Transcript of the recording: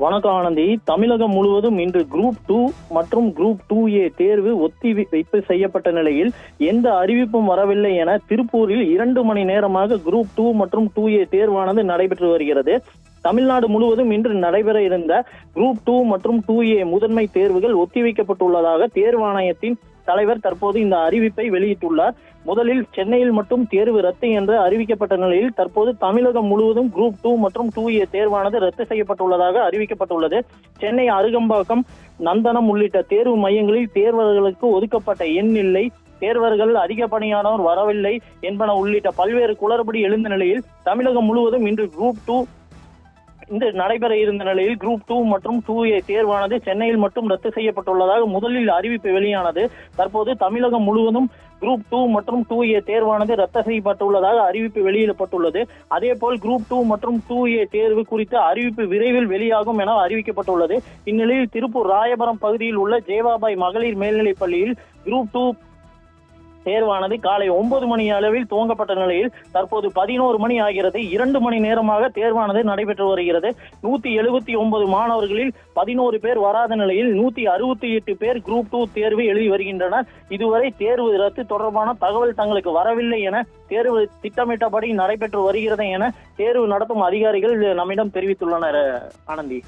வணக்கம் ஆனந்தி. தமிழகம் முழுவதும் இன்று குரூப் 2 மற்றும் குரூப் 2A தேர்வு ஒத்திவைப்பு செய்யப்பட்ட நிலையில் எந்த அறிவிப்பும் வரவில்லை என திருப்பூரில் 2 மணி நேரமாக குரூப் 2 மற்றும் 2A தேர்வானது நடைபெற்று வருகிறது. தமிழ்நாடு முழுவதும் இன்று நடைபெற இருந்த குரூப் 2 மற்றும் 2A முதன்மை தேர்வுகள் ஒத்திவைக்கப்பட்டுள்ளதாக தேர்வாணையத்தின் தலைவர் தற்போது இந்த அறிவிப்பை வெளியிட்டுள்ளார். முதலில் சென்னையில் மட்டும் தேர்வு ரத்து என்று அறிவிக்கப்பட்ட நிலையில் தற்போது தமிழகம் முழுவதும் குரூப் 2 மற்றும் 2A தேர்வானது ரத்து செய்யப்பட்டுள்ளதாக அறிவிக்கப்பட்டுள்ளது. சென்னை அருகம்பாக்கம், நந்தனம் உள்ளிட்ட தேர்வு மையங்களில் தேர்வர்களுக்கு ஒதுக்கப்பட்ட எண் இல்லை, தேர்வர்கள் அதிகப்படியானோர் வரவில்லை என்பன உள்ளிட்ட பல்வேறு குளறுபடி எழுந்த நிலையில் தமிழகம் முழுவதும் இன்று குரூப் 2 நடைபெற இருந்த நிலையில் குரூப் 2 மற்றும் 2A தேர்வானது சென்னையில் மட்டும் ரத்து செய்யப்பட்டுள்ளதாக முதலில் அறிவிப்பு வெளியானது. தற்போது தமிழகம் முழுவதும் குரூப் 2 மற்றும் 2A தேர்வானது ரத்து செய்யப்பட்டுள்ளதாக அறிவிப்பு வெளியிடப்பட்டுள்ளது. அதேபோல் குரூப் 2 மற்றும் 2A தேர்வு குறித்த அறிவிப்பு விரைவில் வெளியாகும் என அறிவிக்கப்பட்டுள்ளது. இந்நிலையில் திருப்பூர் ராயபுரம் பகுதியில் உள்ள ஜேவாபாய் மகளிர் மேல்நிலைப் பள்ளியில் குரூப் 2 தேர்வானது காலை 9 மணி அளவில் துவங்கப்பட்ட நிலையில் தற்போது 11 மணி ஆகிறது. 2 மணி நேரமாக தேர்வானது நடைபெற்று வருகிறது. 179 மாணவர்களில் 11 பேர் வராத நிலையில் 168 பேர் குரூப் 2 தேர்வு எழுதி வருகின்றனர். இதுவரை தேர்வு ரத்து தொடர்பான தகவல் தங்களுக்கு வரவில்லை என, தேர்வு திட்டமிட்டபடி நடைபெற்று வருகிறது என தேர்வு நடத்தும் அதிகாரிகள் நம்மிடம் தெரிவித்துள்ளனர். ஆனந்தி.